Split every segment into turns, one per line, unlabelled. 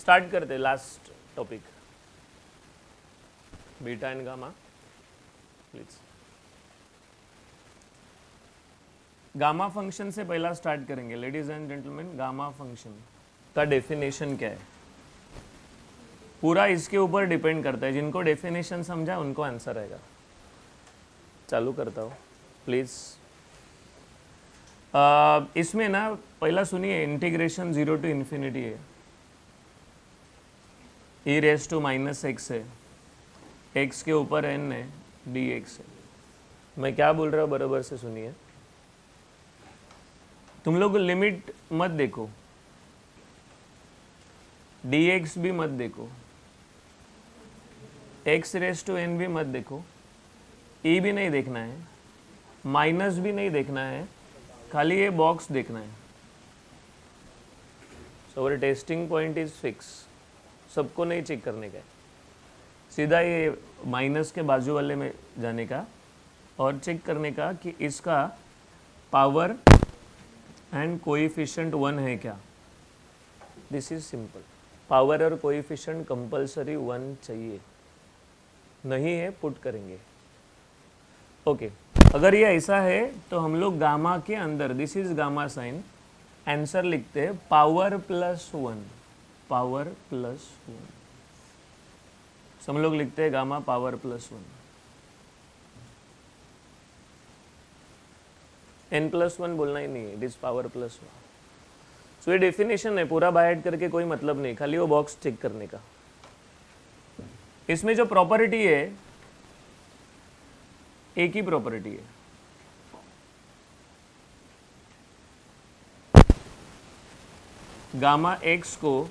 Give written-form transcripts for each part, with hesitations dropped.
Start करते last topic, beta and gamma. Please gamma function से पहला स्टार्ट करेंगे ladies and gentleman. Gamma function का डेफिनेशन क्या है, पूरा इसके ऊपर डिपेंड करता है। जिनको डेफिनेशन समझा उनको आंसर आएगा। चालू करता हूँ प्लीज। इसमें ना पहला सुनिए, इंटीग्रेशन 0 to इन्फिनिटी है, e raise to minus x है, x के ऊपर n है, dx है। मैं क्या बोल रहा हूँ बराबर से सुनिए। तुम लोग लिमिट मत देखो, dx भी मत देखो, x रेस टू n भी मत देखो, e भी नहीं देखना है, माइनस भी नहीं देखना है, खाली ये बॉक्स देखना है। सो अवर टेस्टिंग पॉइंट इज फिक्स, सबको नहीं चेक करने का है, सीधा ये माइनस के बाजू वाले में जाने का और चेक करने का कि इसका पावर एंड कोएफिशिएंट 1 है क्या। This is simple. पावर और कोएफिशिएंट कंपलसरी 1 चाहिए, नहीं है पुट करेंगे। ओके अगर ये ऐसा है तो हम लोग गामा के अंदर, this is gamma sign, answer लिखते हैं पावर प्लस 1, पावर प्लस 1। सब लोग लिखते हैं गामा पावर प्लस 1, n+1 बोलना ही नहीं है, इट इज पावर प्लस 1। सो ये डेफिनेशन है, पूरा बाय ऐड करके कोई मतलब नहीं, खाली वो बॉक्स चेक करने का। इसमें जो प्रॉपर्टी है एक ही प्रॉपर्टी है, गामा x को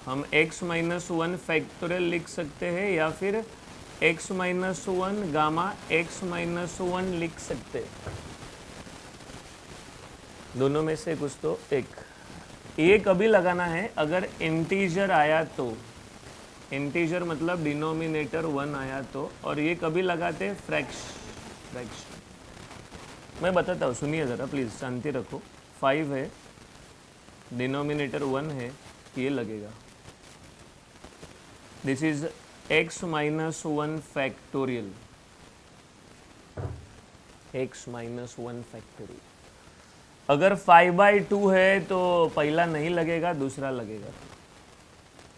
हम x-1 फैक्टोरियल लिख सकते हैं या फिर x-1 गामा x-1 लिख सकते हैं, दोनों में से कुछ तो एक। ये कभी लगाना है अगर इंटीजर आया तो, इंटीजर मतलब डिनोमिनेटर 1 आया तो, और ये कभी लगाते फ्रैक्शन। मैं बताता हूँ, सुनिए ज़रा प्लीज़, शांति रखो। 5 है, डिनोमिनेटर 1 है, ये लगेगा। This is x-1 factorial, x-1 factorial. अगर 5/2 है तो पहला नहीं लगेगा, दूसरा लगेगा।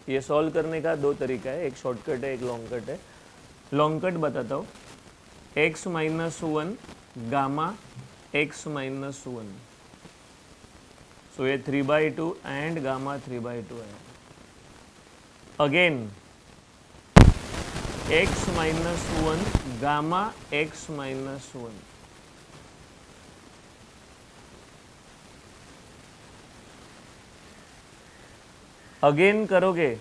ये सॉल्व करने का दो तरीका है, एक शॉर्टकट है, एक लॉन्ग कट है। लॉन्ग कट बताता हूँ, x-1 गामा x-1, सो ये 3/2 एंड गामा 3/2 है। Again x-1 gamma x-1, again करोगे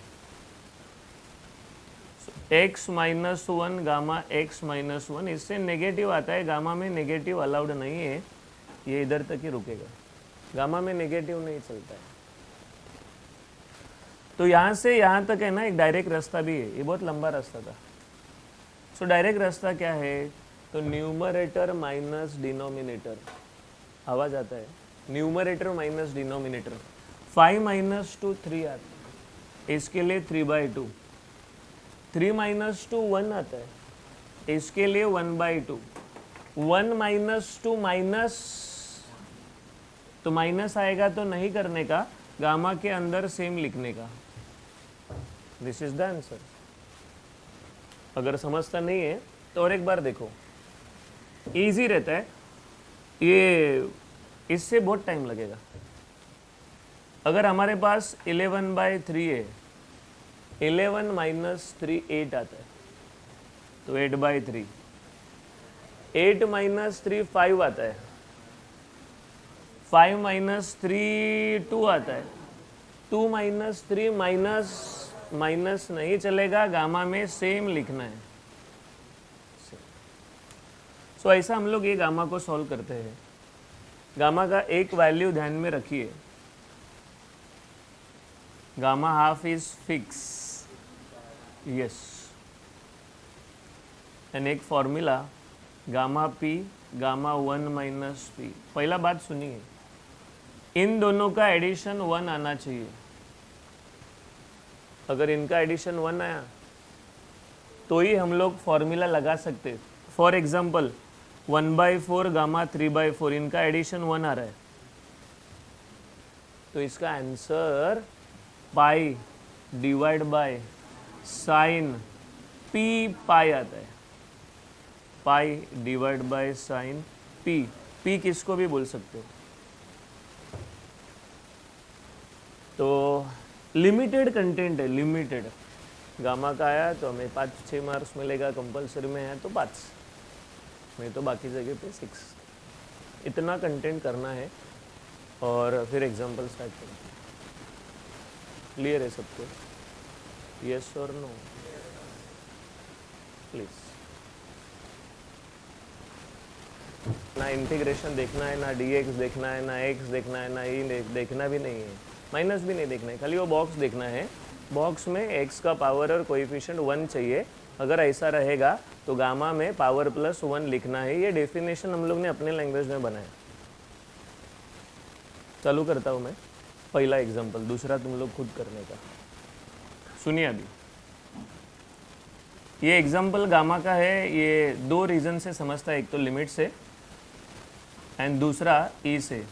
x-1 गामा x-1, इससे नेगेटिव आता है। गामा में नेगेटिव अलाउड नहीं है, ये इधर तक ही रुकेगा, गामा में नेगेटिव नहीं चलता है। तो यहाँ से यहाँ तक है ना, एक डायरेक्ट रास्ता भी है, ये बहुत लंबा रास्ता था। सो डायरेक्ट रास्ता क्या है, तो न्यूमरेटर माइनस डिनोमिनेटर, आवाज आता है, न्यूमरेटर माइनस डिनोमिनेटर। 5 - 2 3 आता है, इसके लिए 3/2। 3 - 2 1 आता है, इसके लिए 1/2। 1 - 2 माइनस, तो माइनस आएगा तो नहीं करने का, गामा के अंदर सेम लिखने का। This is the answer. अगर समझता नहीं है तो और एक बार देखो, इजी रहता है ये, इससे बहुत टाइम लगेगा। अगर हमारे पास 11/3 है, 11 - 3 8 आता है, तो 8/3। 8 - 3 5 आता है, 5 - 3 2 आता है, 2 - 3 माइनस नहीं चलेगा, गामा में सेम लिखना है। सो ऐसा हम लोग ये गामा को सॉल्व करते हैं। गामा का एक वैल्यू ध्यान में रखिए, gamma half is fix, yes, and एक formula gamma P gamma 1 - p। पहला बात सुनिए, इन दोनों का एडिशन 1 आना चाहिए। अगर इनका एडिशन 1 आया तो ही हम लोग फॉर्मूला लगा सकते। फॉर एग्जाम्पल 1/4 गामा 3/4, इनका एडिशन 1 आ रहा है, तो इसका answer pi divide by sine P pi आता है। Pi divide by sine P. P किसको भी बोल सकते हो। तो लिमिटेड कंटेंट है, लिमिटेड। गामा का आया तो हमें 5-6 मार्क्स मिलेगा, कंपलसरी में है तो 5, नहीं तो बाकी जगह पे 6। इतना कंटेंट करना है और फिर एग्जाम्पल स्टार्ट करें। क्लियर है सबको? यस और नो प्लीज। ना इंटीग्रेशन देखना है, ना dx देखना है, ना x देखना है, ना e देखना भी नहीं है, माइनस भी नहीं देखना है, खाली वो बॉक्स देखना है। बॉक्स में x का पावर और कोएफिशिएंट 1 चाहिए। अगर ऐसा रहेगा तो गामा में पावर प्लस 1 लिखना है। ये डेफिनेशन हम लोग ने अपने लैंग्वेज में बनाया। चालू करता हूँ मैं। पहला एग्जांपल, दूसरा तुम लोग खुद करने का। सुनिए अभी। ये एग्जांपल गामा का है। ये 2 रीजन से समझता है, एक तो लिमिट से एंड दूसरा ई से।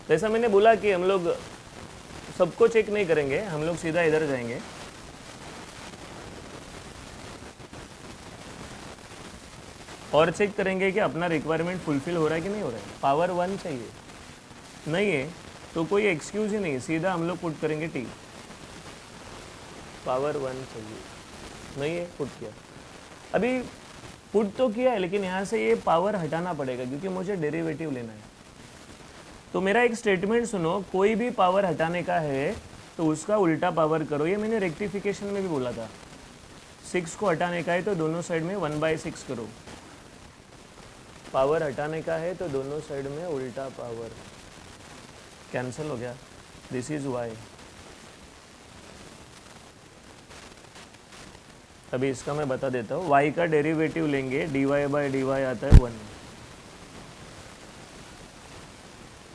जैसा मैंने बोला कि हम लोग सबको चेक नहीं करेंगे, हम लोग सीधा इधर जाएंगे। और चेक करेंगे कि अपना रिक्वायरमेंट फुलफिल हो रहा है कि नहीं हो रहा है। पावर 1 चाहिए, नहीं है तो कोई एक्सक्यूज ही नहीं है, सीधा हम लोग पुट करेंगे टी। पावर 1 चाहिए, नहीं है, पुट किया। अभी पुट तो किया है, लेकिन यहाँ से ये पावर हटाना पड़ेगा क्योंकि मुझे डेरिवेटिव लेना है। तो मेरा एक स्टेटमेंट सुनो, कोई भी पावर हटाने का है तो उसका उल्टा पावर करो। ये मैंने रेक्टिफिकेशन में भी बोला था। 6 को हटाने का है तो दोनों साइड में 1/6 करो। पावर हटाने का है तो दोनों साइड में उल्टा पावर। कैंसिल हो गया, दिस इज वाई। अभी इसका मैं बता देता हूँ। y का डेरिवेटिव लेंगे, dy/dy आता है 1।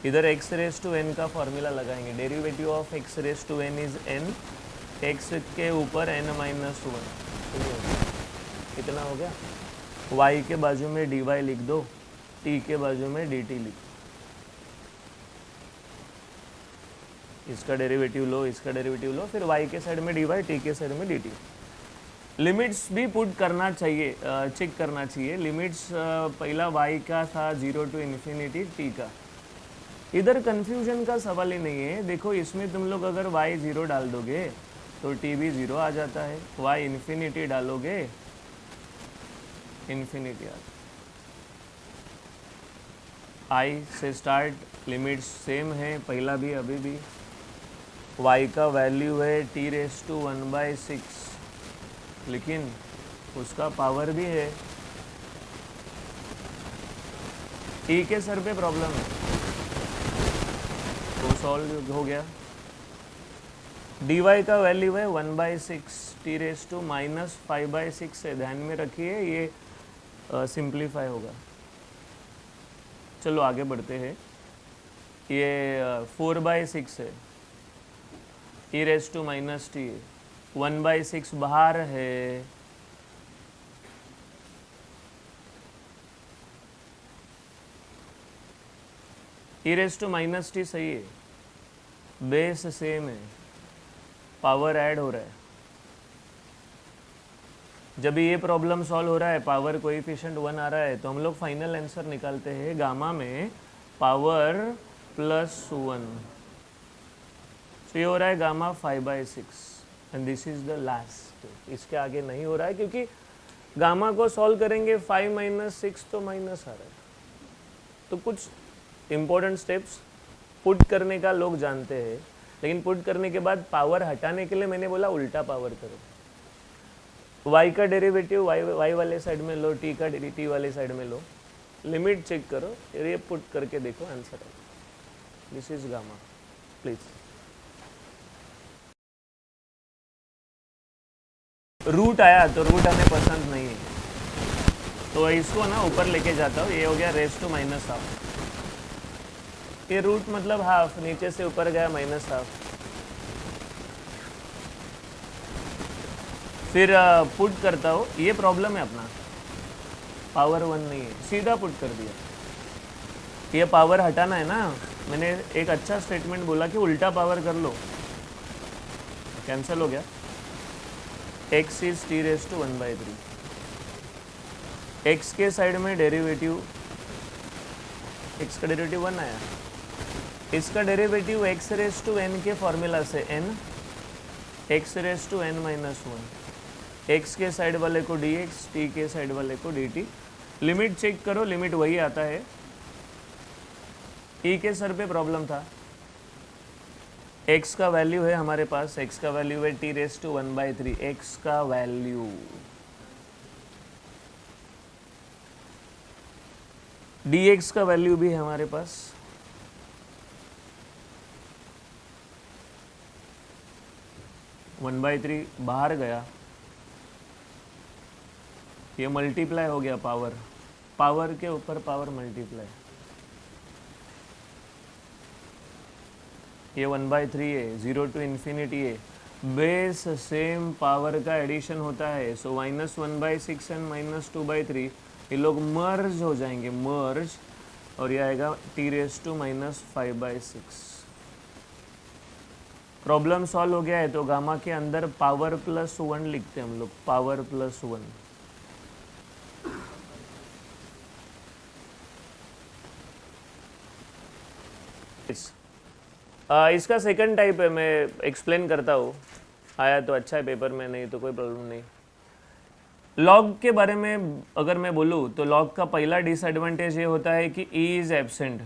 इधर x⁻n का फॉर्मूला लगाएंगे। Derivative of x⁻n is n, x के ऊपर n-1। कितना हो गया? y के बाजू में dy लिख दो, t के बाजू में dt लिख। इसका डेरिवेटिव लो, इसका डेरिवेटिव लो, फिर y के साइड में dy, t के साइड में dt। लिमिट्स भी पुट करना चाहिए, चेक करना चाहिए। लिमिट्स पहला y का था 0 to ∞, t का। इधर कंफ्यूजन का सवाल ही नहीं है। देखो इसमें तुम लोग अगर y 0 डाल दोगे तो t भी 0 आ जाता है। y ∞ डालोगे, इन्फिनिटी आता है। i से स्टार्ट, लिमिट्स सेम है, पहला भी अभी भी। y का वैल्यू है t⁻⁴, लेकिन उसका पावर भी है। t के सर पे प्रॉब्लम है, तो सॉल्व हो गया। dy का वैल्यू है 1/6, t⁻⁻⁵ है। ध्यान में रखिए, ये सिंप्लीफाई होगा। चलो आगे बढ़ते हैं। ये 4/6 है, e⁻t है। 1/6 बाहर है, e⁻t सही है, बेस सेम है, पावर ऐड हो रहा है। जब ये प्रॉब्लम सॉल्व हो रहा है, पावर कोएफिशिएंट 1 आ रहा है, तो हम लोग फाइनल आंसर निकालते हैं गामा में पावर +1। तो ये हो रहा है gamma 5/6 and this is the last. इसके आगे नहीं हो रहा है क्योंकि गामा को सॉल्व करेंगे 5 - 6 तो माइनस आ रहा है। तो कुछ इम्पोर्टेंट स्टेप्स पुट करने का लोग जानते हैं, लेकिन पुट करने के बाद पावर हटाने के लिए मैंने बोला उल्टा पावर करो। y का डेरिवेटिव y वाले साइड में लो, t का t वाले साइड में लो, लिमिट चेक करो, ये पुट करके देखो आंसर है। This is gamma. Please root आया तो रूट हमें पसंद नहीं है, तो इसको ना ऊपर लेके जाता हूँ। ये हो गया (-1/2). ये रूट मतलब हाफ, नीचे से ऊपर गया (-1/2). फिर पुट करता हूँ, ये प्रॉब्लम है अपना, पावर 1 नहीं है, सीधा पुट कर दिया। ये पावर हटाना है ना, मैंने एक अच्छा स्टेटमेंट बोला कि उल्टा पावर कर लो, कैंसिल हो गया। x इज टी रेस टू 1/3, x के साइड में डेरिवेटिव, x का डेरिवेटिव 1 आया, इसका derivative x raise to n के फॉर्मूला से n, x raise to n minus 1, x के साइड वाले को dx, t के साइड वाले को dt। लिमिट चेक करो, लिमिट वही आता है। e के सर पे प्रॉब्लम था, x का वैल्यू है हमारे पास, x का वैल्यू है t रेस टू 1/3, x का वैल्यू, dx का वैल्यू भी है हमारे पास, वन बाई थ्री बाहर गया, ये मल्टीप्लाई हो गया, पावर, पावर के ऊपर पावर मल्टीप्लाई, ये 1/3 है, 0 टू इन्फिनिटी है, बेस सेम पावर का एडिशन होता है। सो -1/6 एंड -2/3 ये लोग मर्ज हो जाएंगे, मर्ज, और ये आएगा t raise to -5/6। Problem solve हो गया है, तो गामा के अंदर पावर +1 लिखते हैं हम लोग, पावर +1। इसका सेकंड टाइप है, मैं एक्सप्लेन करता हूँ, आया तो अच्छा है पेपर में, नहीं तो कोई प्रॉब्लम नहीं। लॉग के बारे में अगर मैं बोलूँ तो लॉग का पहला डिसएडवांटेज ये होता है कि e इज़ एब्सेंट,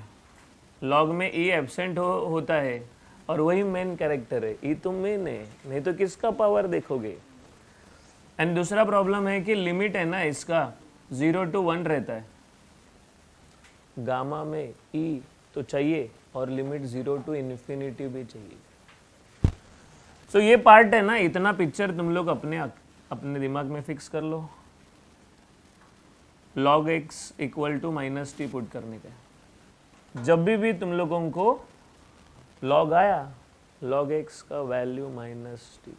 लॉग में e एब्सेंट होता है, और वही मेन कैरेक्टर है, e तो मेन है, नहीं तो किसका पावर देखोगे। एंड दूसरा प्रॉब्लम है कि लिमिट है ना इसका 0 to 1 रहता है, गामा में e तो चाहिए और लिमिट 0 टू इन्फिनिटी भी चाहिए। सो ये पार्ट है ना, इतना पिक्चर तुम लोग अपने दिमाग में फिक्स कर लो, log x equal to -t put करने का। जब भी तुम लोगों को log आया, log x का वैल्यू -t,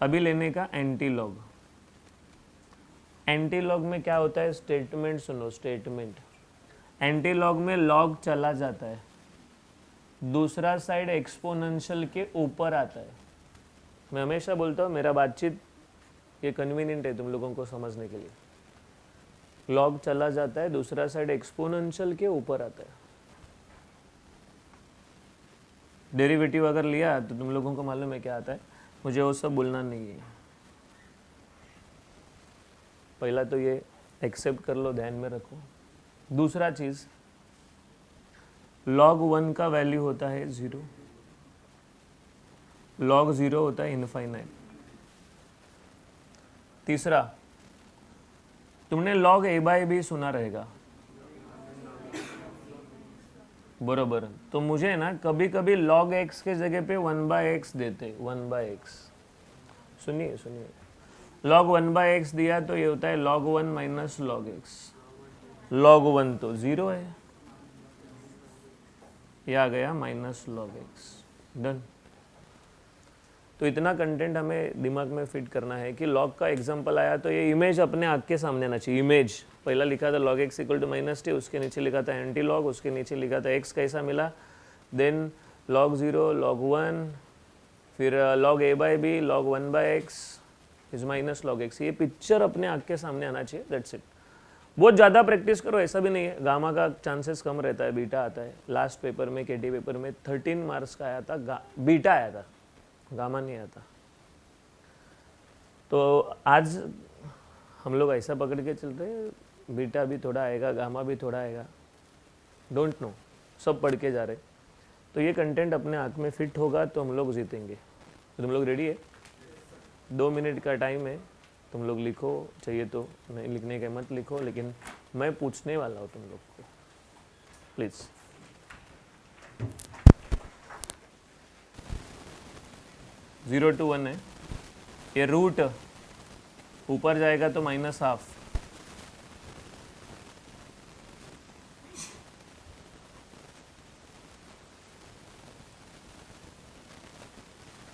अभी लेने का एंटी लॉग। एंटी लॉग में क्या होता है, स्टेटमेंट सुनो, स्टेटमेंट, एंटी लॉग में लॉग चला जाता है, दूसरा साइड एक्सपोनेंशियल के ऊपर आता है। मैं हमेशा बोलता हूँ, मेरा बातचीत ये कन्वीनियंट है तुम लोगों को समझने के लिए, लॉग चला जाता है, दूसरा साइड एक्सपोनेंशियल के ऊपर आता है। डेरिवेटिव अगर लिया तो तुम लोगों को मालूम है क्या आता है, मुझे वो सब बोलना नहीं है, पहला तो ये एक्सेप्ट कर लो, ध्यान में रखो। दूसरा चीज, log 1 का वैल्यू होता है 0, log 0 होता है इनफाइनाइट। तीसरा, तुमने log a/b सुना रहेगा, बरोबर, तो मुझे ना कभी कभी log x के जगह पे 1/x देते, 1/x, सुनिए सुनिए, log 1/x दिया तो ये होता है log 1 minus log x, log 1 तो 0 है, ये आ गया माइनस log x, डन। तो इतना कंटेंट हमें दिमाग में फिट करना है कि log का एग्जांपल आया तो ये इमेज अपने आँख के सामने आना चाहिए। इमेज पहला लिखा था log x equal to -t, उसके नीचे लिखा था एंटी लॉग, उसके नीचे लिखा था x कैसा मिला, देन log 0, log 1, फिर log a/b, log 1/x is minus log x, ये पिक्चर अपने आँख के सामने आना चाहिए, दैट्स इट। बहुत ज़्यादा प्रैक्टिस करो, ऐसा भी नहीं है, गामा का चांसेस कम रहता है, बीटा आता है। लास्ट पेपर में केटी पेपर में 13 मार्क्स का आया था, बीटा आया था, गामा नहीं आता। तो आज हम लोग ऐसा पकड़ के चलते हैं, बीटा भी थोड़ा आएगा, गामा भी थोड़ा आएगा, डोंट नो, सब पढ़ के जा रहे। तो ये कंटेंट अपने आँख में फिट होगा तो हम लोग जीतेंगे। तो तुम लोग रेडी है? 2 मिनट का टाइम है, तुम लोग लिखो, चाहिए तो नहीं लिखने के मत लिखो, लेकिन मैं पूछने वाला हूँ तुम लोग को, प्लीज़। जीरो टू 1 है, ये रूट ऊपर जाएगा तो -12,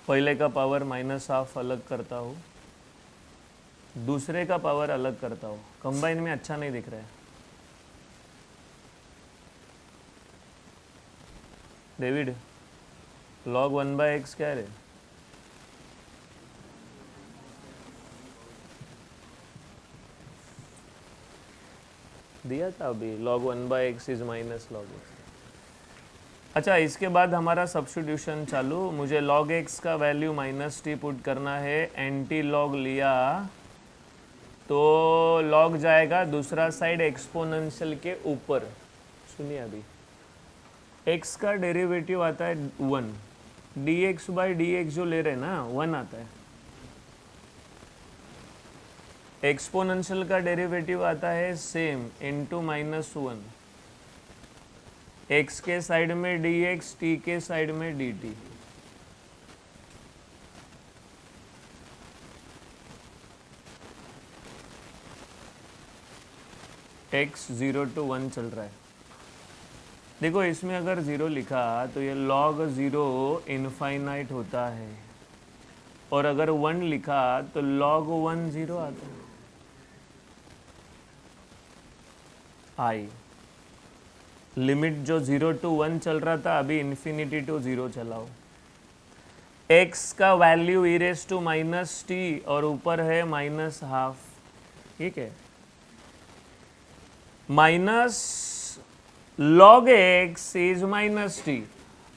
पहले का पावर -12 अलग करता हूँ, दूसरे का पावर अलग करता हो, कंबाइन में अच्छा नहीं दिख रहा है। डेविड, log 1/x क्या है? दिया था अभी, log 1/x is minus log x। अच्छा, इसके बाद हमारा सब्स्टिट्यूशन चालू। मुझे log x का वैल्यू -t पुट करना है, एंटी लॉग लिया तो log जाएगा दूसरा साइड एक्सपोनेंशियल के ऊपर। सुनिए, अभी x का डेरिवेटिव आता है 1, dx/dx जो ले रहे हैं ना 1 आता है। एक्सपोनेंशियल का डेरिवेटिव आता है सेम इनटू -1, x के साइड में dx, t के साइड में dt। x 0 to 1 चल रहा है। देखो, इसमें अगर 0 लिखा तो ये log 0 इनफाइनाइट होता है, और अगर 1 लिखा तो log 1 0 आता है। आई लिमिट जो 0 to 1 चल रहा था, अभी इन्फिनिटी टू 0 चलाओ। x का वैल्यू e⁻t और ऊपर है -½ ठीक है। Minus log x is -t,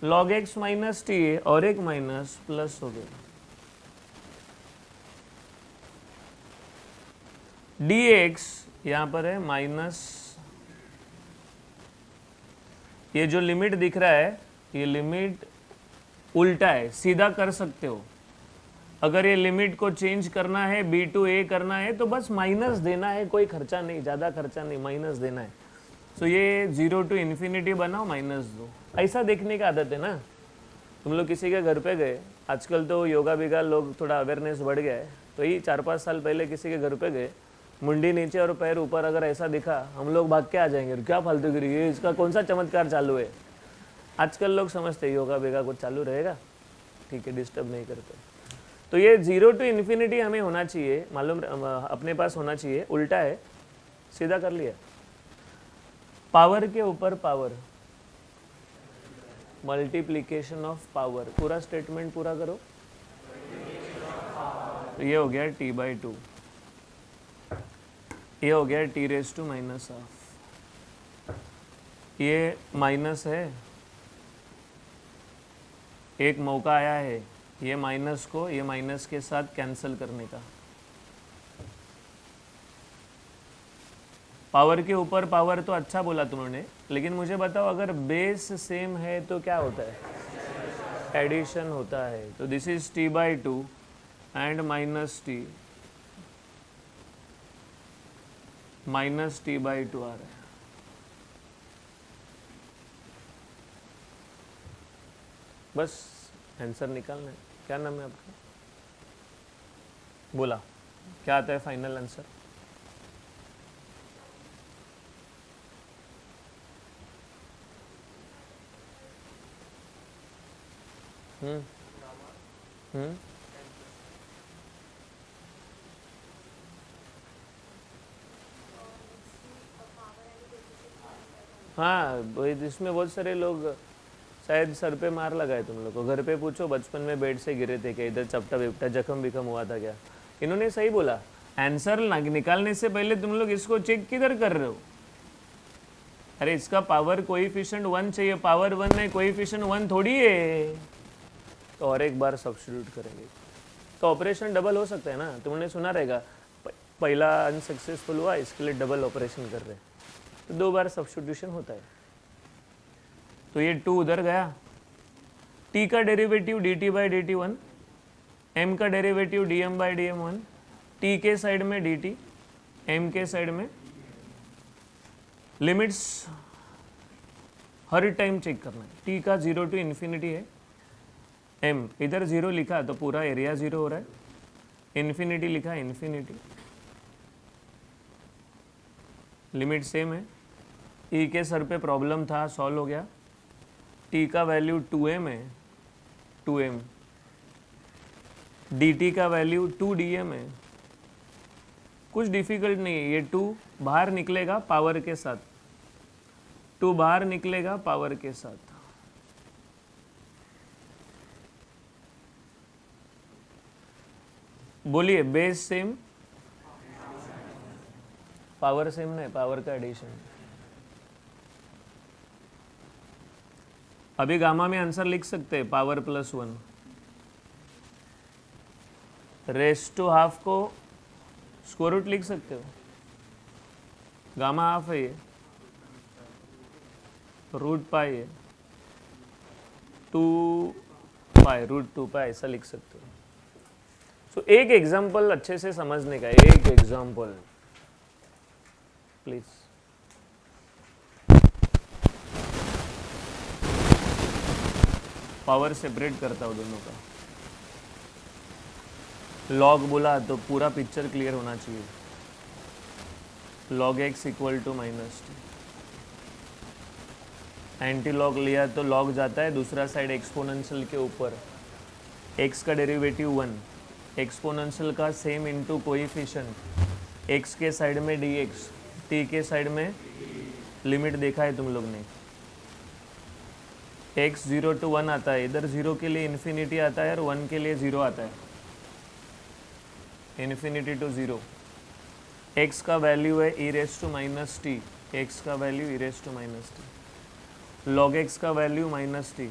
log x -t है और एक माइनस प्लस हो गया। dx यहाँ पर है माइनस, ये जो लिमिट दिख रहा है ये लिमिट उल्टा है, सीधा कर सकते हो। अगर ये लिमिट को चेंज करना है, b to a करना है तो बस माइनस देना है, कोई खर्चा नहीं, ज़्यादा खर्चा नहीं, माइनस देना है। तो ये 0 to इन्फिनिटी बनाओ -2। ऐसा देखने का आदत है ना। तुम लोग किसी के घर पे गए, आजकल तो योगा बिगा लोग थोड़ा अवेयरनेस बढ़ गया है, तो ये 4-5 साल पहले किसी के घर पे गए, मुंडी नीचे और पैर ऊपर अगर ऐसा दिखा, हम लोग भाग के आ जाएंगे, क्या फालतूगिरी है, इसका कौन सा चमत्कार चालू है। आजकल लोग समझते हैं योगा बिगा कुछ चालू रहेगा, ठीक है, डिस्टर्ब नहीं करते। तो ये 0 to इन्फिनिटी हमें होना चाहिए, मालूम अपने पास होना चाहिए, उल्टा है, सीधा कर लिया। पावर के ऊपर पावर, मल्टीप्लीकेशन ऑफ पावर, पूरा स्टेटमेंट पूरा करो। तो ये हो गया t/2, ये हो गया t⁻⁻²। ये माइनस है, एक मौका आया है ये माइनस को ये माइनस के साथ कैंसिल करने का। पावर के ऊपर पावर तो अच्छा बोला तुमने, लेकिन मुझे बताओ अगर बेस सेम है तो क्या होता है? एडिशन होता है। तो this is t/2 and -t, -t/2 आ रहा है। बस आंसर निकालना है। क्या नाम है आपका? बोला, क्या आता है फाइनल आंसर? हाँ, इसमें बहुत सारे लोग शायद सर पे मार लगाए तुम लोग को। घर पे पूछो, बचपन में बेड से गिरे थे क्या, इधर चपटा विपटा जख्म विखम हुआ था क्या? इन्होंने सही बोला, आंसर निकालने से पहले तुम लोग इसको चेक किधर कर रहे हो? अरे इसका पावर कोएफिशिएंट 1 चाहिए, पावर 1 नहीं, कोएफिशिएंट 1 थोड़ी है। तो और एक बार सब्स्टिट्यूट करेंगे तो ऑपरेशन डबल हो सकता है ना। तुमने सुना रहेगा पहला अनसक्सेसफुल हुआ, इसके लिए डबल ऑपरेशन कर रहे हैं, तो 2 बार सब्स्टिट्यूशन होता है। तो ये 2 उधर गया, t का डेरिवेटिव dt/dt1, m का डेरिवेटिव dm/dm1, t के साइड में dt, m के साइड में। लिमिट्स हर टाइम चेक करना है। t का 0 to इन्फिनिटी है, m इधर 0 लिखा तो पूरा एरिया 0 हो रहा है, इन्फिनिटी लिखा इन्फिनिटी, लिमिट सेम है। e के सर पे प्रॉब्लम था, सॉल्व हो गया। t का वैल्यू 2m है, 2m, dt का वैल्यू 2dm है, कुछ डिफिकल्ट नहीं है। ये 2 बाहर निकलेगा पावर के साथ, 2 बाहर निकलेगा पावर के साथ। बोलिए, बेस सेम, पावर सेम नहीं, पावर का एडिशन। अभी गामा में आंसर लिख सकते हैं, पावर +1। रेस टू हाफ को स्क्वायर रूट लिख सकते हो, गामा हाफ है ये, √π है, 2π, √2π ऐसा लिख सकते हो। सो एक एग्जाम्पल अच्छे से समझने का, एक एग्जाम्पल प्लीज। पावर सेपरेट करता हूँ दोनों का। लॉग बोला तो पूरा पिक्चर क्लियर होना चाहिए। log x equal to -t। Anti log लिया तो लॉग जाता है दूसरा साइड एक्सपोनेंशियल के ऊपर, x का डेरिवेटिव 1, एक्सपोनेंशियल का सेम इनटू कोएफिशिएंट, x के साइड में dx, t के साइड में लिमिट देखा है तुम लोग ने, x 0 to 1 आता है, इधर 0 के लिए इन्फिनिटी आता है और 1 के लिए 0 आता है, इन्फिनिटी टू 0। x का वैल्यू है e⁻t, x का वैल्यू e⁻t, log x का वैल्यू -t,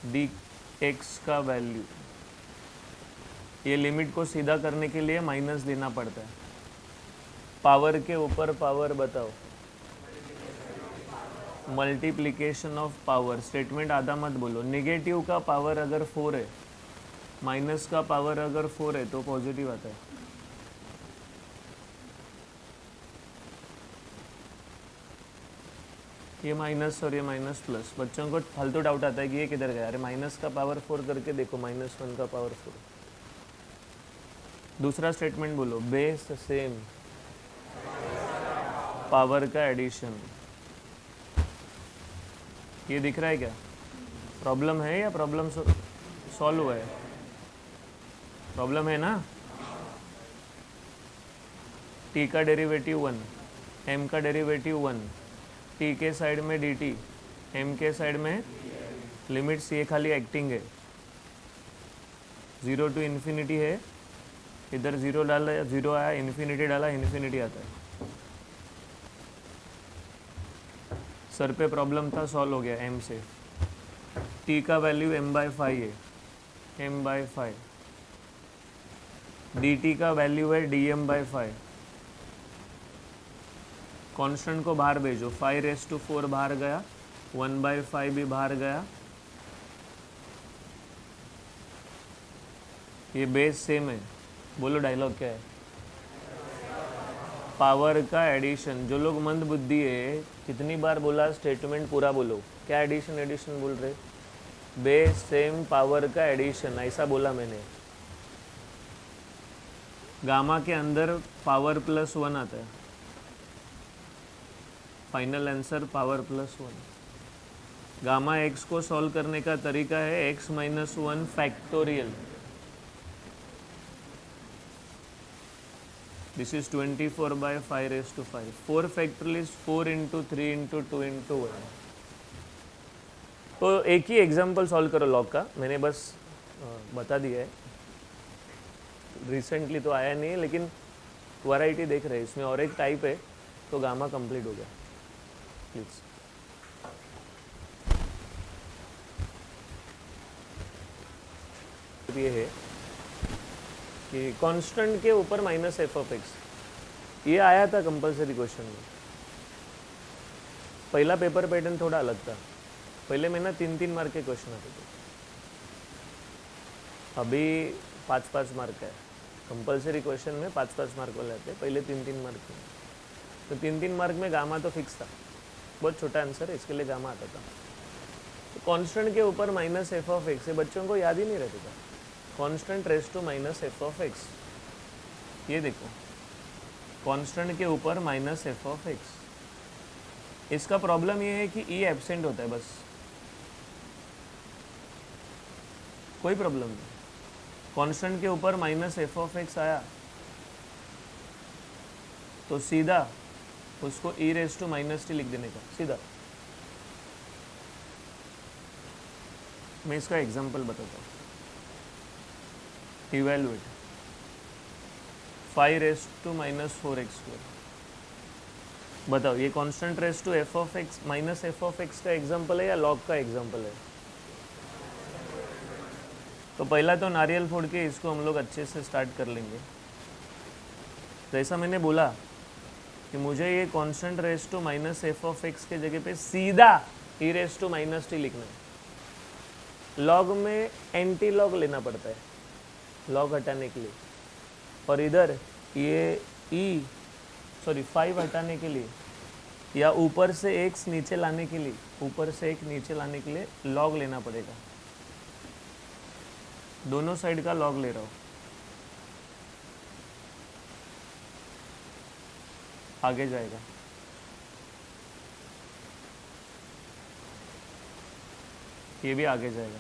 dx का वैल्यू, ये लिमिट को सीधा करने के लिए माइनस देना पड़ता है। पावर के ऊपर पावर बताओ, मल्टीप्लिकेशन ऑफ पावर। स्टेटमेंट आधा मत बोलो। नेगेटिव का पावर अगर 4 है, माइनस का पावर अगर 4 है तो पॉजिटिव आता है। ये माइनस और ये माइनस प्लस। बच्चों को फालतू डाउट आता है कि ये किधर गया, अरे माइनस का पावर 4 करके देखो, -1 का पावर 4। दूसरा स्टेटमेंट बोलो, बेस सेम, पावर का एडिशन। ये दिख रहा है क्या? प्रॉब्लम है या प्रॉब्लम सॉल्व हुआ है? प्रॉब्लम है ना? t का डेरिवेटिव 1, m का डेरिवेटिव 1, t के साइड में dt, m के साइड में लिमिट्स, ये खाली एक्टिंग है। 0 to इन्फिनिटी है, इधर 0 डाला, 0 आया, इन्फिनिटी डाला, इन्फिनिटी आता है। सर पे प्रॉब्लम था, सॉल्व हो गया m से। t का वैल्यू m/5 है, m/5। dt का वैल्यू है dm/5। कांस्टेंट को बाहर भेजो, 5⁴ बाहर गया, 1/5 भी बाहर गया। ये बेस सेम है। बोलो डायलॉग क्या है? पावर का एडिशन। जो लोग मंद बुद्धि है, कितनी बार बोला स्टेटमेंट पूरा बोलो। क्या एडिशन एडिशन बोल रहे? बेस सेम पावर का एडिशन, ऐसा बोला मैंने। गामा के अंदर पावर +1 आता है, final answer power +1। Gamma x को सॉल्व करने का तरीका है x - 1 factorial. This is 24/5⁵. 4 factorial is 4 × 3 × 2 × 1। तो एक ही एग्जाम्पल सॉल्व करो लॉग का, मैंने बस बता दिया है। रिसेंटली तो आया नहीं है, लेकिन वैरायटी देख रहे हैं इसमें, और एक टाइप है तो गामा कंप्लीट हो गया। प्लीज ये है कि कांस्टेंट के ऊपर -f(x), ये आया था कंपलसरी क्वेश्चन में। पहला पेपर पैटर्न थोड़ा अलग था, पहले में ना 3-3 मार्क के क्वेश्चन आते थे, अभी 5-5 मार्क का है। कंपलसरी क्वेश्चन में 5-5 मार्क वाले आते हैं, पहले 3-3 मार्क में। तो 3-3 मार्क में गामा तो फिक्स था, बहुत छोटा आंसर है, इसके लिए गामा आता था। तो कांस्टेंट के ऊपर -f(x), ये बच्चों को याद ही नहीं रहता था। कांस्टेंट रेज़ टू -f(x), ये देखो, कांस्टेंट के ऊपर -f(x). इसका प्रॉब्लम ये है कि e एब्सेंट होता है, बस कोई प्रॉब्लम नहीं। कांस्टेंट के ऊपर -f(x) आया, तो सीधा उसको e raise to minus t लिख देने का सीधा। मैं इसका एग्जांपल बताता हूँ। Evaluate 5 raise to minus 4x²। बताओ ये constant raise to f of x minus f of x का एग्जांपल है या लॉग का एग्जांपल है? तो पहला तो नारियल फोड़ के इसको हम लोग अच्छे से स्टार्ट कर लेंगे। जैसा मैंने बोला कि मुझे ये constant raise to minus f of x के जगह पे सीधा e raise to minus t लिखना है। लॉग में एंटी लॉग लेना पड़ता है लॉग हटाने के लिए, और इधर ये ई 5 हटाने के लिए या ऊपर से x नीचे लाने के लिए, ऊपर से एक नीचे लाने के लिए लॉग लेना पड़ेगा। दोनों साइड का लॉग ले रहा हूँ। आगे जाएगा। ये भी आगे जाएगा।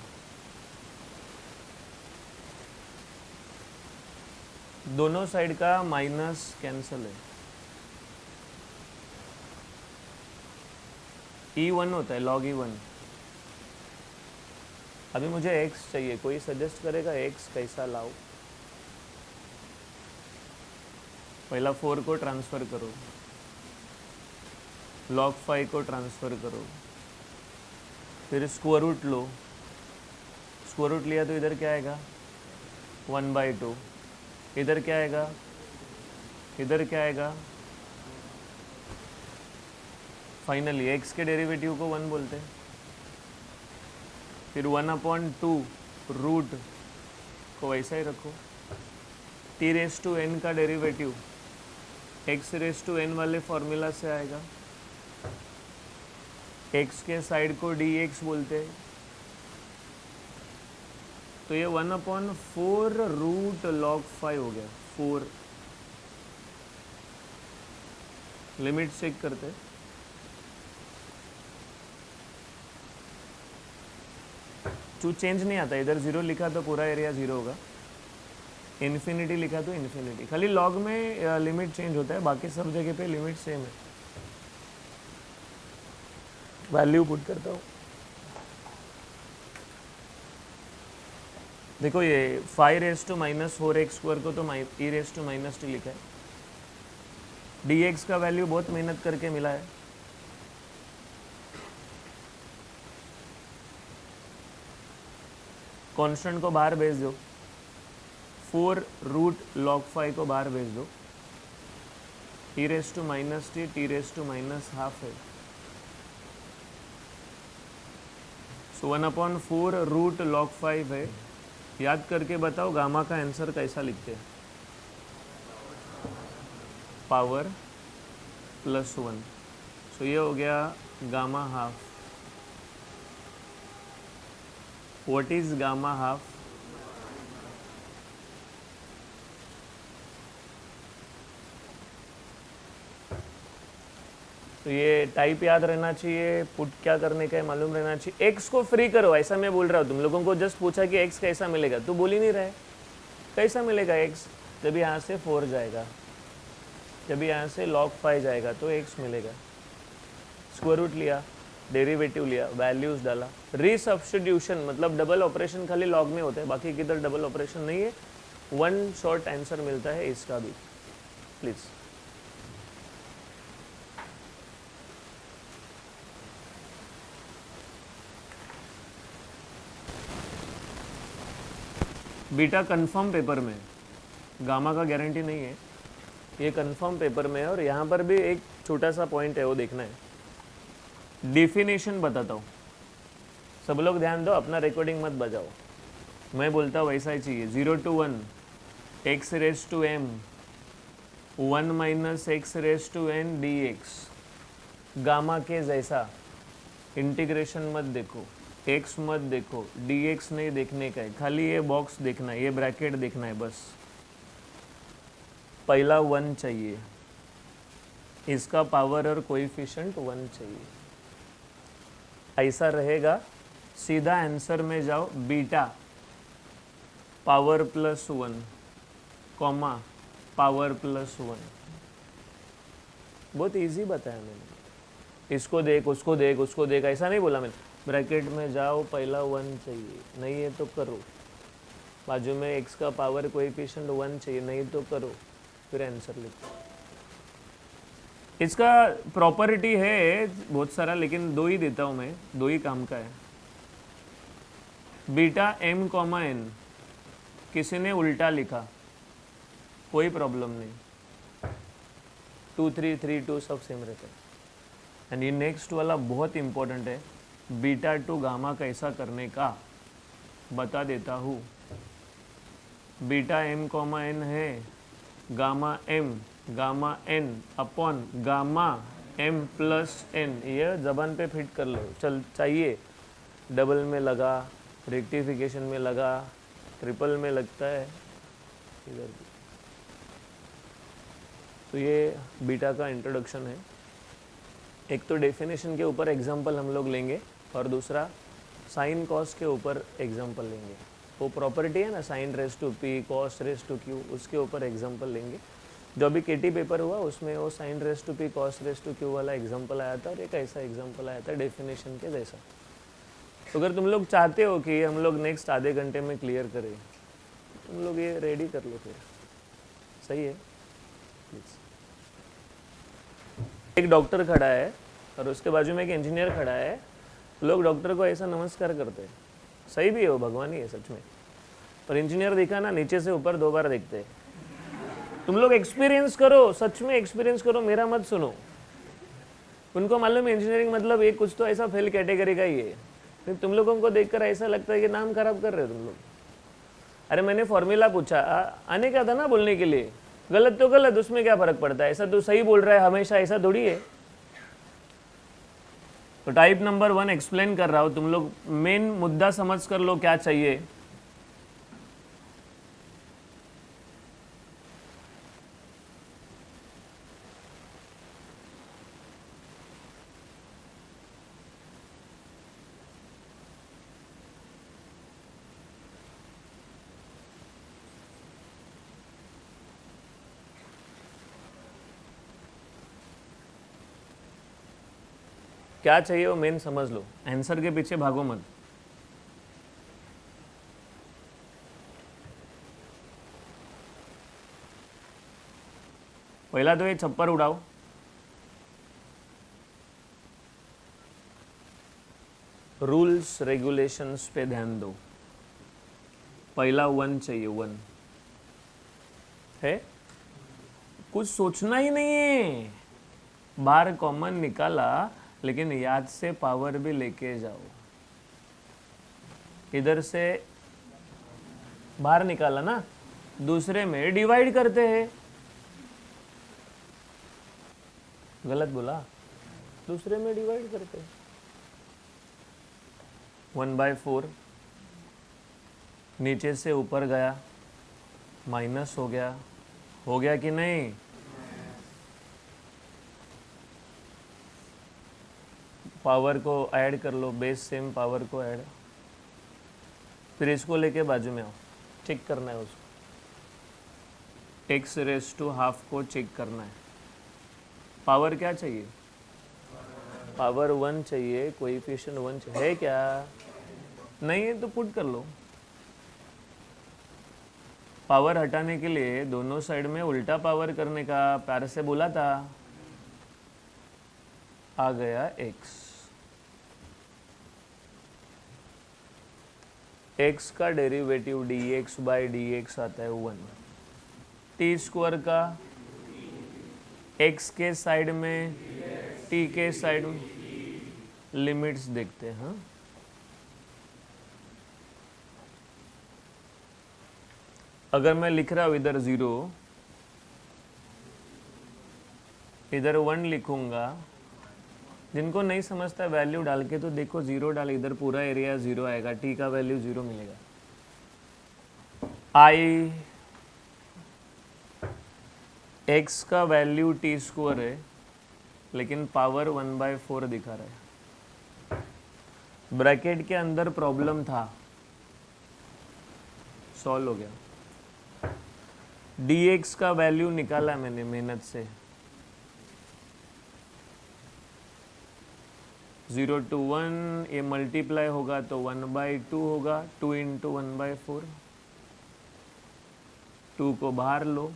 दोनों साइड का माइनस कैंसल है। E1 होता है log E1। अभी मुझे x चाहिए, कोई सजेस्ट करेगा x कैसा लाओ? पहला 4 को ट्रांसफ़र करो, log 5 को ट्रांसफ़र करो, फिर स्क्वायर रूट लो। स्क्वायर रूट लिया तो इधर क्या आएगा 1/2। इधर क्या आएगा, इधर क्या आएगा? फाइनली x के डेरिवेटिव को 1 बोलते हैं। फिर 1/2 रूट को वैसा ही रखो। t रेस टू n का derivative x raise to n वाले फॉर्मूला से आएगा। x के साइड को dx बोलते हैं। तो ये 1/4 रूट log 5 हो गया। 4 लिमिट चेक करते हैं। चेंज नहीं आता, इधर 0 लिखा तो पूरा एरिया 0 होगा, इन्फिनिटी लिखा तो इन्फिनिटी। खाली लॉग में लिमिट चेंज होता है, बाकी सब जगह पे लिमिट सेम है। वैल्यू पुट करता हूँ। देखो ये 5 रेस टू माइनस 4x² को तो e raise to minus t लिखा है। dx का वैल्यू बहुत मेहनत करके मिला है। कांस्टेंट को बाहर भेज दो, 4 रूट log 5 को बाहर भेज दो। e raise to minus t t raise to minus half है। सो 1/4 रूट log 5 है। याद करके बताओ गामा का आंसर कैसा लिखते हैं? पावर +1। सो ये हो गया gamma half. What is gamma half? तो ये टाइप याद रहना चाहिए, पुट क्या करने का है मालूम रहना चाहिए। एक्स को फ्री करो, ऐसा मैं बोल रहा हूँ। तुम लोगों को जस्ट पूछा कि एक्स कैसा मिलेगा, तू बोल ही नहीं रहे कैसा मिलेगा एक्स। जब यहाँ से 4 जाएगा, जब यहाँ से log 5 जाएगा तो एक्स मिलेगा। स्क्वायर रूट लिया, डेरिवेटिव लिया, वैल्यूज डाला। रीसब्स्टिट्यूशन मतलब डबल ऑपरेशन खाली लॉग में होता है, बाकी किधर डबल ऑपरेशन नहीं है। 1 शॉर्ट आंसर मिलता है इसका भी। प्लीज बीटा कंफर्म पेपर में, गामा का गारंटी नहीं है, ये कंफर्म पेपर में है। और यहाँ पर भी एक छोटा सा पॉइंट है, वो देखना है। डिफिनेशन बताता हूँ, सब लोग ध्यान दो, अपना रिकॉर्डिंग मत बजाओ। मैं बोलता हूँ वैसा ही चाहिए। 0 to 1 x raise to m 1 minus x raise to n dx। Gamma के जैसा इंटीग्रेशन मत देखो, x मत देखो, dx नहीं देखने का है, खाली ये बॉक्स देखना है, ये ब्रैकेट देखना है बस। पहला 1 चाहिए, इसका पावर और कोएफिशिएंट 1 चाहिए। ऐसा रहेगा, सीधा आंसर में जाओ। Beta power +1 comma power +1। बहुत इजी बताया मैंने, इसको देख उसको देख उसको देख ऐसा नहीं बोला मैंने। ब्रैकेट में जाओ, पहला 1 चाहिए, नहीं है तो करो। बाजू में x का पावर कोएफिशिएंट 1 चाहिए, नहीं तो करो, फिर आंसर लिखो। इसका प्रॉपर्टी है बहुत सारा, लेकिन 2 ही देता हूँ मैं, 2 ही काम का है। बीटा m कॉमा n, किसी ने उल्टा लिखा, कोई प्रॉब्लम नहीं, 2 3 3 2 सब सेम रहता है। एंड ये नेक्स्ट वाला बहुत इंपॉर्टेंट है, बीटा टू गामा कैसा करने का बता देता हूँ। बीटा m कॉमा n है, gamma n upon gamma m plus n, ये जबान पे फिट कर लो। चल चाहिए डबल में लगा, रेक्टिफिकेशन में लगा, ट्रिपल में लगता है, इधर भी। तो ये बीटा का इंट्रोडक्शन है। एक तो डेफिनेशन के ऊपर एग्जाम्पल हम लोग लेंगे, और दूसरा साइन कॉस के ऊपर एग्जाम्पल लेंगे। वो प्रॉपर्टी है ना, sine raise to p cos raise to q, उसके ऊपर एग्जाम्पल लेंगे। जो अभी केटी पेपर हुआ उसमें वो sine raise to p cos raise to q वाला एग्जाम्पल आया था, और एक ऐसा एग्जाम्पल आया था डेफिनेशन के जैसा। तो अगर तुम लोग चाहते हो कि हम लोग नेक्स्ट आधे घंटे में क्लियर करें, तुम लोग ये रेडी कर लो फिर, सही है। प्लीज, एक डॉक्टर खड़ा है और उसके बाजू में एक इंजीनियर खड़ा है, लोग डॉक्टर को ऐसा नमस्कार करते हैं, सही भी है, वो भगवान ही है सच में। पर इंजीनियर दिखा ना, नीचे से ऊपर 2 बार देखते हैं। तुम लोग एक्सपीरियंस करो, सच में एक्सपीरियंस करो, मेरा मत सुनो। उनको मालूम है इंजीनियरिंग मतलब एक कुछ तो ऐसा फेल कैटेगरी का ही है। फिर तुम लोगों को देखकर ऐसा लगता है कि नाम खराब कर रहे हो तुम लोग। अरे मैंने फॉर्मूला पूछा, आने का था ना बोलने के लिए, गलत तो गलत, उसमें क्या फर्क पड़ता है, ऐसा तो सही बोल रहा है हमेशा, ऐसा थोड़ी है। तो टाइप नंबर 1 एक्सप्लेन कर रहा हूं, तुम लोग मेन मुद्दा समझ कर लो क्या चाहिए। क्या चाहिए वो मेन समझ लो, आंसर के पीछे भागो मत। पहला तो ये छप्पर उड़ाओ, रूल्स रेगुलेशंस पे ध्यान दो। पहला 1 चाहिए, 1 है, कुछ सोचना ही नहीं है। बाहर कॉमन निकाला, लेकिन याद से पावर भी लेके जाओ। इधर से बाहर निकाला ना, दूसरे में डिवाइड करते हैं, गलत बोला, दूसरे में डिवाइड करते हैं। 1/4 नीचे से ऊपर गया, माइनस हो गया कि नहीं? पावर को ऐड कर लो, बेस सेम पावर को ऐड, फिर इसको लेके बाजू में आओ, चेक करना है उसको, x⁻² को चेक करना है। पावर क्या चाहिए? पावर 1 चाहिए, कोएफिशिएंट 1 चाहिए, है क्या? नहीं है तो पुट कर लो। पावर हटाने के लिए दोनों साइड में उल्टा पावर करने का प्यार से बोला था, आ गया x। x का डेरिवेटिव dx/dx आता है 1। t² का x के साइड में, t के साइड में, लिमिट्स देखते हैं। हाँ, अगर मैं लिख रहा हूं इधर 0, इधर 1 लिखूंगा, जिनको नहीं समझता वैल्यू डाल के तो देखो, 0 डाल, इधर पूरा एरिया 0 आएगा, t का वैल्यू 0 मिलेगा। i x का वैल्यू t² है, लेकिन पावर 1/4 दिखा रहा है। ब्रैकेट के अंदर प्रॉब्लम था, सॉल्व हो गया। dx का वैल्यू निकाला मैंने मेहनत से, 0 to 1 ये मल्टीप्लाई होगा तो 1/2 होगा, 2 इंटू 1/4, 2 को बाहर लो,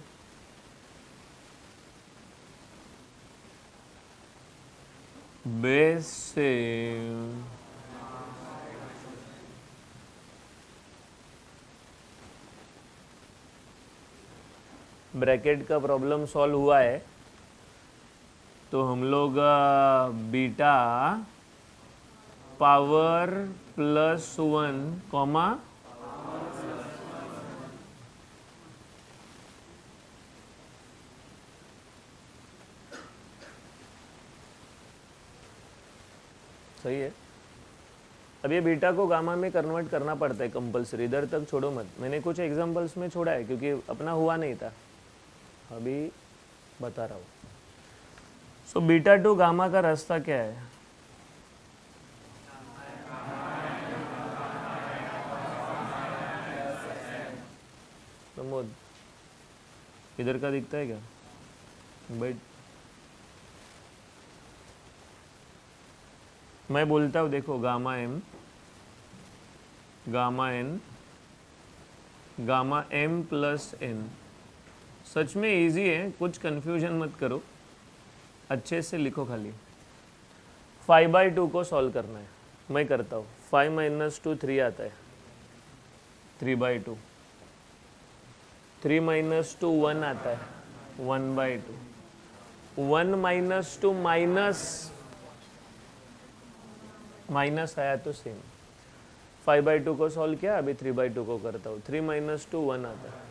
बेस से ब्रैकेट का प्रॉब्लम सॉल्व हुआ है, तो हम लोग बीटा पावर +1 कॉमा सही है। अब ये बीटा को गामा में कन्वर्ट करना पड़ता है कंपलसरी, इधर तक छोड़ो मत, मैंने कुछ एग्जांपल्स में छोड़ा है क्योंकि अपना हुआ नहीं था, अभी बता रहा हूँ। सो बीटा टू गामा का रास्ता क्या है? प्रमोद इधर का दिखता है क्या? बट मैं बोलता हूँ, देखो gamma M, gamma N, gamma M plus N, सच में इजी है, कुछ कंफ्यूजन मत करो, अच्छे से लिखो खाली। 5/2 को सॉल्व करना है, मैं करता हूँ। 5 - 2 3 आता है, 3/2, 3 - 2 1 आता है, 1/2, 1 - 2 माइनस आया तो सेम। 5/2 को सॉल्व किया, अभी 3/2 को करता हूँ। 3 - 2 1 आता है,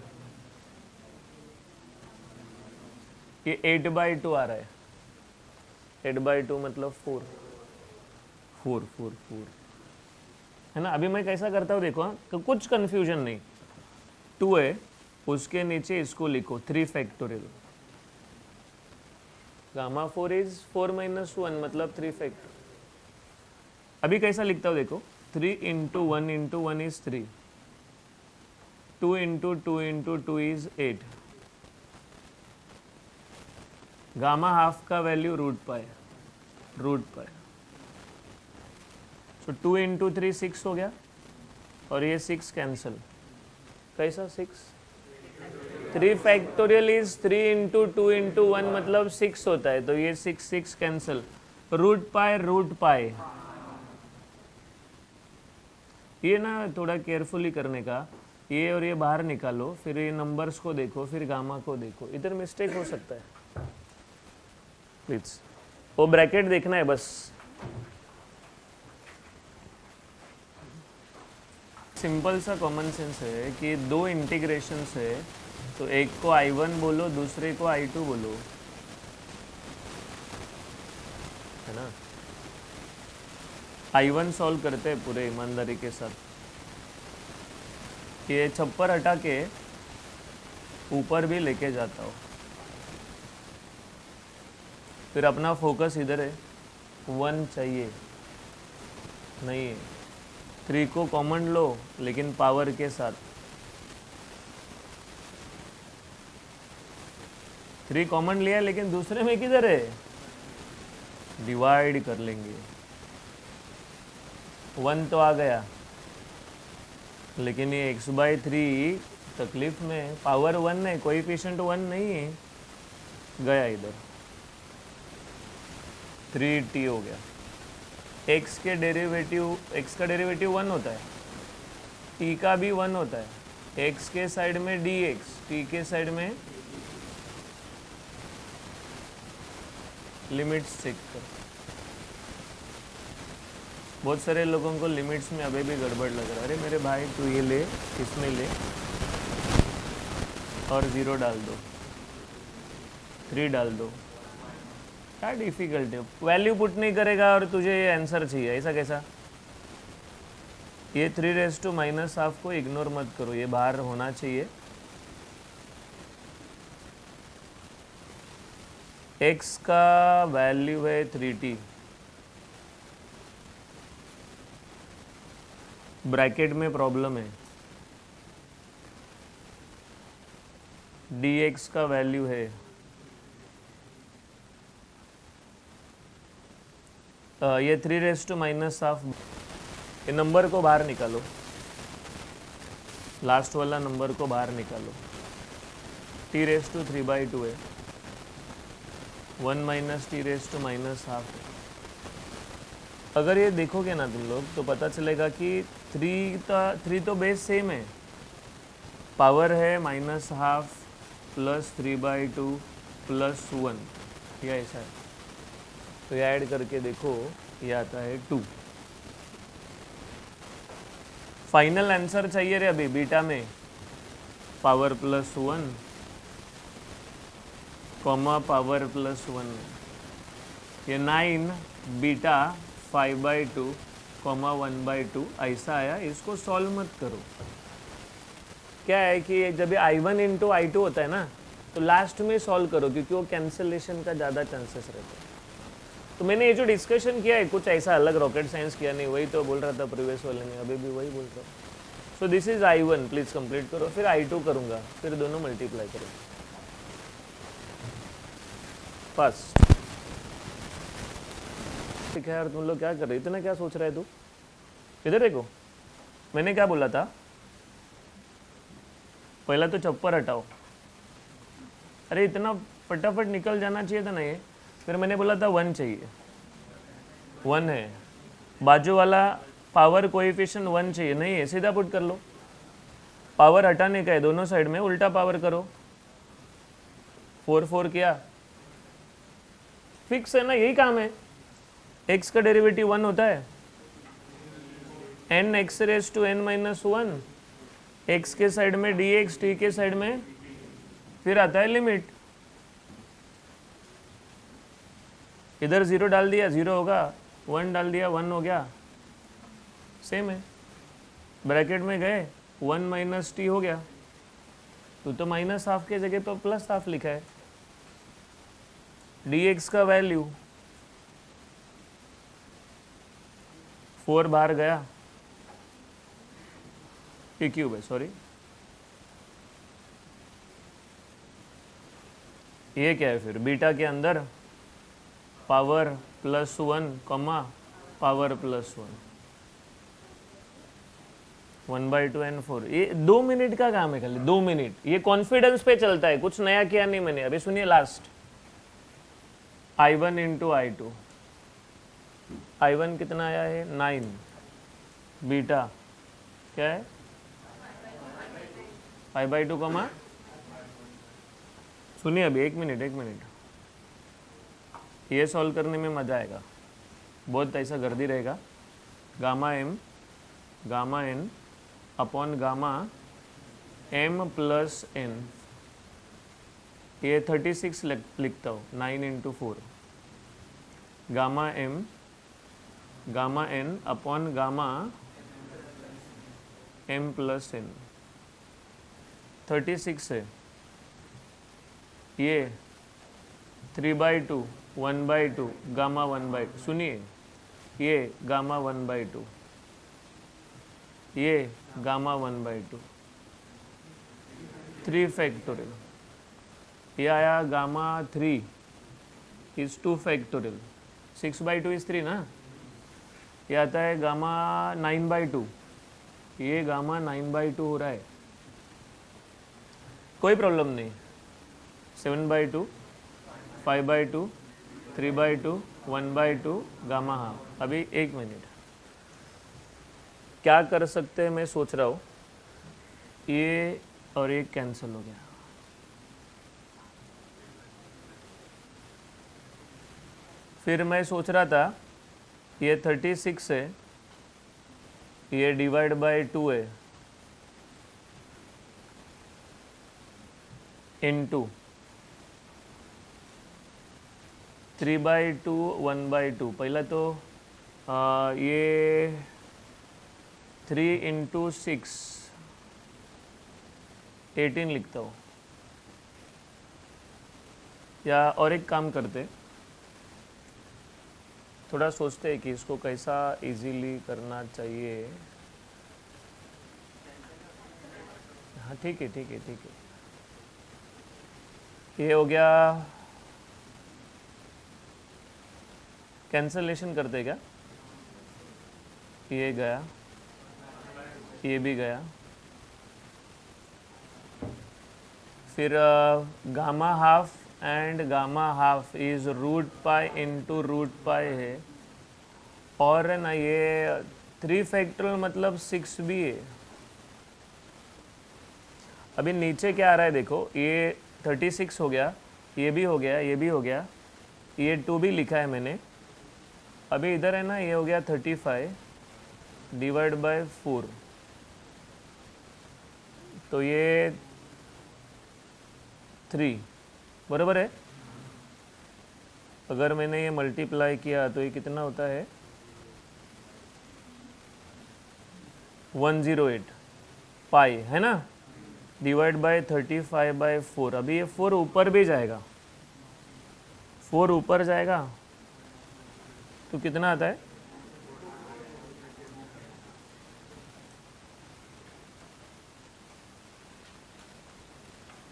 ये 8/2 आ रहा है, 8/2 मतलब 4 4 4 4 है ना। अभी मैं कैसा करता हूँ देखो, हाँ, कुछ कंफ्यूजन नहीं, 2 है उसके नीचे इसको लिखो 3 फैक्टोरियल, गामा 4 इज 4 - 1 मतलब 3 फैक्टोरियल। अभी कैसा लिखता हूँ देखो, 3 × 1 × 1 इज 3, 2 × 2 × 2 इज 8, गामा हाफ का वैल्यू √π, सो 2 × 3 6 हो गया, और ये 6 कैंसल, कैसा 6, 3 फैक्टोरियल इज 3 × 2 × 1 मतलब 6 होता है, तो ये 6 6 कैंसल, √π, ये ना थोड़ा केयरफुली करने का, ये और ये बाहर निकालो, फिर ये नंबर्स को देखो, फिर गामा को देखो, इधर मिस्टेक हो सकता है, प्लीज वो ब्रैकेट देखना है बस। सिंपल सा कॉमन सेंस है कि दो इंटीग्रेशंस है, तो एक को I1 बोलो, दूसरे को I2 बोलो, है ना। I1 सॉल्व करते हैं पूरे ईमानदारी के साथ, ये छप्पर हटा के ऊपर भी लेके जाता हूँ, फिर अपना फोकस इधर है, 1 चाहिए नहीं है, 3 को कॉमन लो लेकिन पावर के साथ, 3 कॉमन लिया लेकिन दूसरे में किधर है, डिवाइड कर लेंगे, 1 तो आ गया, लेकिन ये x/3 तकलीफ में, पावर 1 है, कोएफिशिएंट 1 नहीं है, गया इधर, 3t हो गया। x का डेरिवेटिव 1 होता है, t का भी 1 होता है, x के साइड में dx, t के साइड में लिमिट्स चेक कर। बहुत सारे लोगों को लिमिट्स में अभी भी गड़बड़ लग रहा है, अरे मेरे भाई तू ये ले, इसमें ले और 0 डाल दो, 3 डाल दो, क्या डिफिकल्ट है, वैल्यू पुट नहीं करेगा और तुझे ये आंसर चाहिए, ऐसा कैसा। ये 3⁻⁻½ को इग्नोर मत करो, ये बाहर होना चाहिए। x का वैल्यू है 3t, ब्रैकेट में प्रॉब्लम है, dx का वैल्यू है ये 3⁻⁻⁻, ये नंबर को बाहर निकालो, लास्ट वाला नंबर को बाहर निकालो। t⁻³ है, 1 - t⁻⁻½ है। अगर ये देखोगे ना तुम लोग तो पता चलेगा कि 3 तो बेस सेम है, पावर है -½ + 3/2 + 1, यह ऐसा है। तो ये ऐड करके देखो, ये आता है 2। फाइनल आंसर चाहिए रे अभी बीटा में, पावर +1, कॉमा पावर +1, ये 9 बीटा 5/2, कॉमा 1/2 ऐसा आया। इसको सॉल्व मत करो। क्या है कि जब I1 × I2 होता है ना, तो लास्ट में सॉल्व करो, क्योंकि वो कैंसिलेशन का ज़्यादा चांसेस रहते हैं। तो मैंने ये जो डिस्कशन किया है, कुछ ऐसा अलग रॉकेट साइंस किया नहीं, वही तो बोल रहा था प्रीवियस वाले में, अभी भी वही बोल रहा हूँ। So this is I1, please complete करो, फिर I2 करूँगा, फिर दोनों मल्टीप्लाई करो फर्स्ट। ठीक है यार, तुम लोग क्या कर रहे हो, इतना क्या सोच रहे तू? इधर देखो, मैंने क्या बोला था, पहला तो चप्पर हटाओ। अरे इतना फटाफट निकल जाना चाहिए था ना ये। फिर मैंने बोला था 1 चाहिए, 1 है। बाजू वाला पावर कोएफिशिएंट 1 चाहिए, नहीं है, सीधा पुट कर लो। पावर हटाने का है, दोनों साइड में उल्टा पावर करो। 4 4 किया, फिक्स है ना, यही काम है। x का डेरिवेटिव 1 होता है, n(x⁻n−1), x के साइड में dx, t के साइड में फिर आता है लिमिट। इधर 0 डाल दिया 0 होगा, 1 डाल दिया 1 हो गया, सेम है। ब्रैकेट में गए 1 - t हो गया, तो -½ के जगह पर +½ लिखा है। dx का वैल्यू 4 बाहर गया, t³ है, सॉरी। ये क्या है फिर, बीटा के अंदर पावर +1, कॉमा पावर +1, 1/2 n4। ये 2 मिनट का काम है, खाली 2 मिनट। ये कॉन्फिडेंस पे चलता है, कुछ नया किया नहीं मैंने। अभी सुनिए लास्ट, I1 × I2। I1 कितना आया है, 9, बीटा क्या है 5/2, कॉमा, सुनिए अभी एक मिनट, ये सॉल्व करने में मज़ा आएगा, बहुत ऐसा गर्दी रहेगा। Gamma n upon gamma m + n, ये 36 लिखता हूँ, 9 × 4, gamma n upon gamma m + n, 36 है। ये 3/2, 1/2, गामा 1/2, सुनिए, ये गामा 1/2, ये गामा 1/2, 3 फैक्टोरियल। ये आया गामा 3 इज 2 फैक्टोरियल, 6/2 इज 3 ना। ये आता है गामा 9/2, ये गामा 9/2 हो रहा है, कोई प्रॉब्लम नहीं। 7/2, 5/2, 3/2, 1/2, गामा ½। अभी एक मिनट, क्या कर सकते हैं मैं सोच रहा हूँ, ये और ये कैंसिल हो गया। फिर मैं सोच रहा था ये 36 है, ये डिवाइड बाय 2 है, इनटू 3/2, 1/2। पहला तो ये 3 × 6, 18 लिखता हूँ। या और एक काम करते, थोड़ा सोचते हैं कि इसको कैसा इजीली करना चाहिए। हाँ ठीक है, ये हो गया कैंसलेशन करते क्या? ये गया, ये भी गया, फिर gamma half and gamma half is root pi into root pi है, और है ना ये 3 फैक्टोरियल मतलब 6 भी है। अभी नीचे क्या आ रहा है देखो, ये 36 हो गया, ये भी हो गया, ये भी हो गया, ये 2 भी लिखा है मैंने। अभी इधर है ना ये हो गया 35 डिवाइड बाय 4, तो ये 3 बराबर है। अगर मैंने ये मल्टीप्लाई किया तो ये कितना होता है? 108 पाई, है ना, डिवाइड बाय 35 बाय 4। अभी ये 4 ऊपर भी जाएगा, 4 ऊपर जाएगा तो कितना आता है?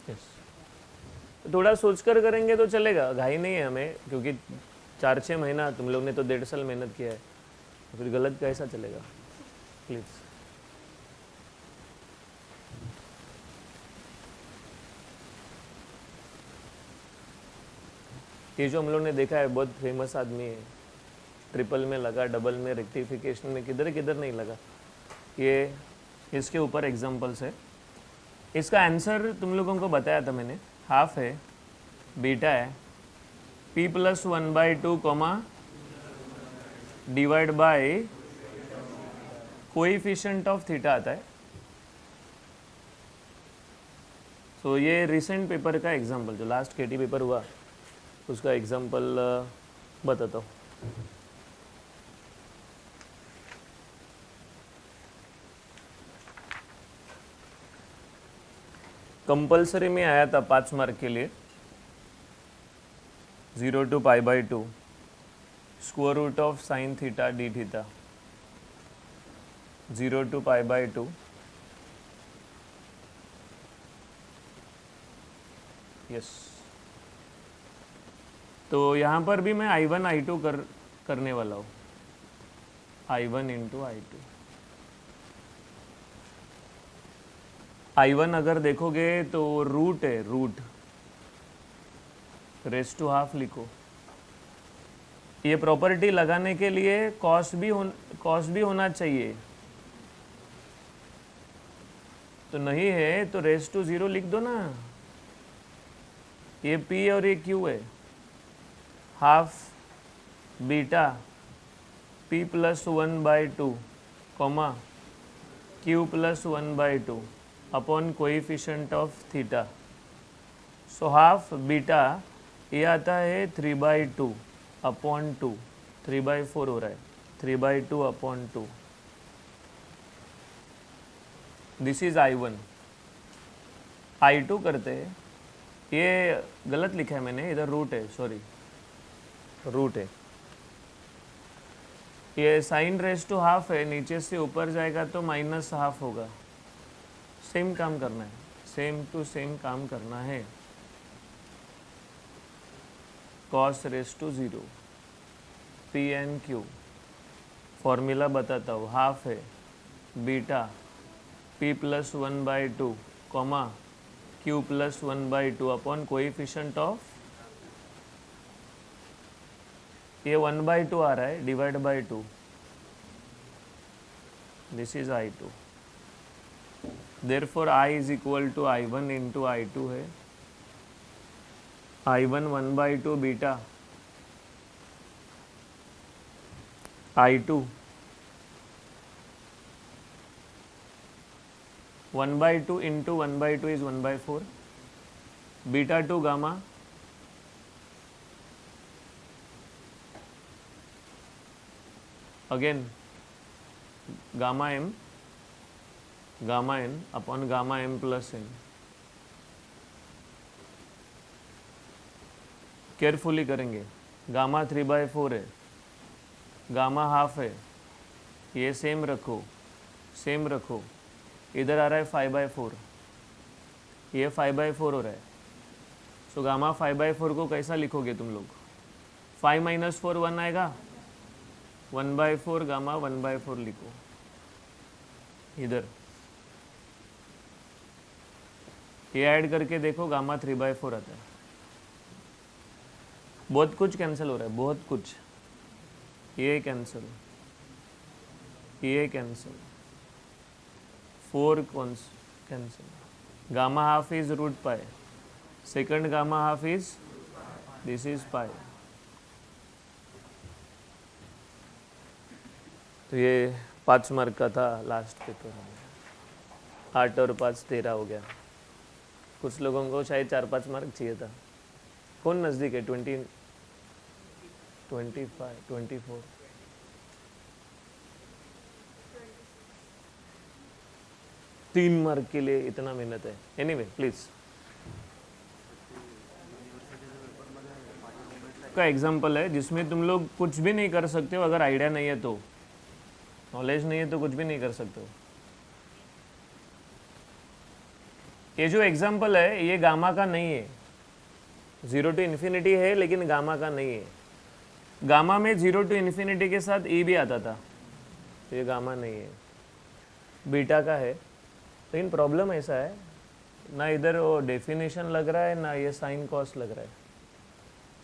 yes. थोड़ा सोचकर करेंगे तो चलेगा, घाई नहीं है हमें, क्योंकि 4-6 महीना तुम लोग ने तो 1.5 साल मेहनत किया है, तो फिर गलत कैसा चलेगा? प्लीज़। ये जो हम लोग ने देखा है बहुत फेमस आदमी है, ट्रिपल में लगा, डबल में, रेक्टिफिकेशन में, किधर किधर नहीं लगा, ये इसके ऊपर एग्जांपल्स है। इसका आंसर तुम लोगों को बताया था मैंने, हाफ है, बीटा है, p + 1/2 comma divide by coefficient of theta आता है। सो ये रिसेंट पेपर का एग्जांपल, जो लास्ट केटी पेपर हुआ उसका एग्जांपल बताता हूँ। कंपलसरी में आया था 5 मार्क के लिए, 0 to π/2 square root of sine theta D theta, 0 to π/2 yes. तो यहाँ पर भी मैं I1 I2 करने वाला हूँ, I1 × I2। I1 अगर देखोगे तो रूट है, रूट रेस टू हाफ लिखो। ये प्रॉपर्टी लगाने के लिए कॉस भी होना चाहिए, तो नहीं है तो रेस टू 0 लिख दो ना। ये P और ये Q है, half beta P + 1/2 comma Q + 1/2 upon coefficient of theta. So half beta ये आता है 3/2 अपॉन 2, 3/4 हो रहा है, 3/2 upon 2। This is I1। I2 करते हैं, ये गलत लिखा है मैंने, इधर रूट है, सॉरी रूट है, ये साइन रेस टू हाफ है, नीचे से ऊपर जाएगा तो -हाफ होगा। सेम काम करना है, सेम टू सेम काम करना है। Cos raise to 0 P and Q, formula बताता हूँ, हाफ है beta P + 1/2 comma Q + 1/2 upon coefficient of, ये 1/2 आ रहा है, divide by 2, this is I2। Therefore I is equal to I1 × I2 है, I1 1/2 beta, I2 1/2 × 1/2 is 1/4, beta 2 gamma, again gamma m upon gamma m + n। Carefully करेंगे, gamma 3/4 है, gamma half है, ये same रखो, सेम रखो, इधर आ रहा है 5/4, ये 5/4 हो रहा है। सो गामा 5/4 को कैसा लिखोगे तुम लोग? 5 - 4 1 आएगा, 1/4 गामा 1/4 लिखो इधर, ये ऐड करके देखो गामा 3/4 आता है। बहुत कुछ कैंसिल हो रहा है, बहुत कुछ, ये कैंसिल, ये cancel, 4 cancel, gamma half is root pi, second gamma half is this is pi. तो ये 5 मार्क का था लास्ट पेपर में, 8 और 5 13 हो गया। कुछ लोगों को शायद 4-5 मार्क चाहिए था। कौन नज़दीक है? 20, 25, 24, 3 मार्क के लिए इतना मेहनत है। एनीवे प्लीज का एग्जाम्पल है जिसमें तुम लोग कुछ भी नहीं कर सकते हो अगर आइडिया नहीं है तो, नॉलेज नहीं है तो कुछ भी नहीं कर सकते हो। ये जो एग्जाम्पल है ये गामा का नहीं है, 0 to इन्फिनिटी है लेकिन गामा का नहीं है। गामा में 0 to इन्फिनिटी के साथ ई भी आता था, तो ये गामा नहीं है, बीटा का है। लेकिन प्रॉब्लम ऐसा है ना, इधर वो डेफिनेशन लग रहा है ना ये साइन कॉस लग रहा है।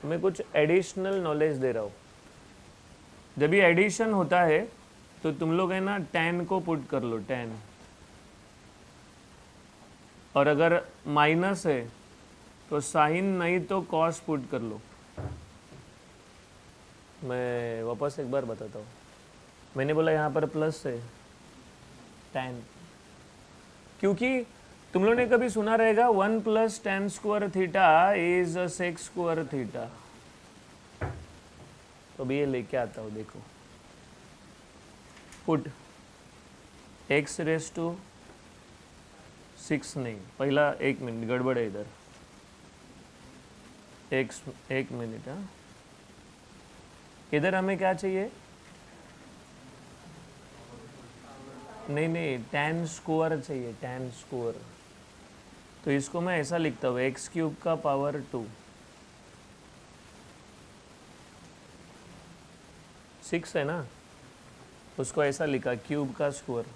तो मैं कुछ एडिशनल नॉलेज दे रहा हूँ। जब ये एडिशन होता है तो तुम लोग है ना tan को पुट कर लो, tan, और अगर माइनस है तो साइन नहीं तो कॉस पुट कर लो। मैं वापस एक बार बताता हूँ, मैंने बोला यहाँ पर प्लस है tan, क्योंकि तुम लोगों ने कभी सुना रहेगा 1 + tan square theta is sec square theta. तो अभी ये लेके आता हूँ, देखो, पुट x⁻⁶ नहीं, पहला 1 मिनट गड़बड़ है इधर, एक मिनट। हाँ, इधर हमें क्या चाहिए? नहीं, tan स्क्वायर चाहिए, tan स्क्वायर। तो इसको मैं ऐसा लिखता हूँ, x³ का पावर 2, 6 है ना, उसको ऐसा लिखा क्यूब का स्क्वायर।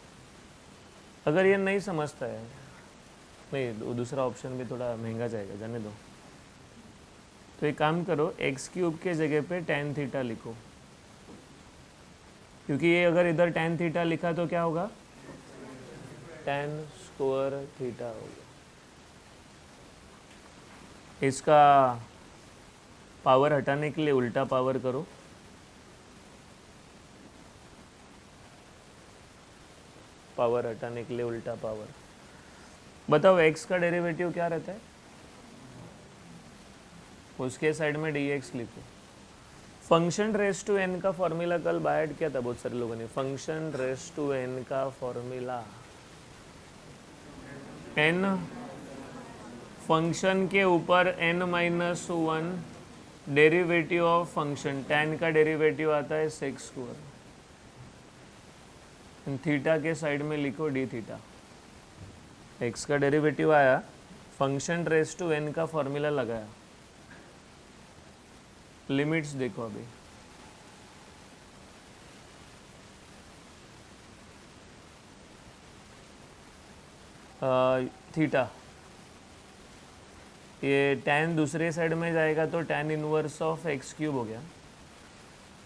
अगर ये नहीं समझता है, नहीं, दूसरा ऑप्शन भी थोड़ा महंगा जाएगा, जाने दो। तो एक काम करो, x³ के जगह पे tan थीटा लिखो, क्योंकि ये अगर इधर tan थीटा लिखा तो क्या होगा? tan स्क्वायर थीटा होगा। इसका पावर हटाने के लिए उल्टा पावर करो, पावर हटाने के लिए उल्टा पावर। बताओ x का डेरिवेटिव क्या रहता है? उसके साइड में dx लिखो। फंक्शन रेस टू n का फॉर्मूला कल बायड किया था बहुत सारे लोगों ने। फंक्शन रेस टू n का फॉर्मूला, n फंक्शन के ऊपर n-1 derivative of function, tan का डेरिवेटिव आता है sec स्क्वायर, थीटा के साइड में लिखो d थीटा। x का डेरिवेटिव आया, फंक्शन रेस टू n का फॉर्मूला लगाया, लिमिट्स देखो अभी, थीटा, ये tan दूसरे साइड में जाएगा तो tan इनवर्स ऑफ x³ हो गया।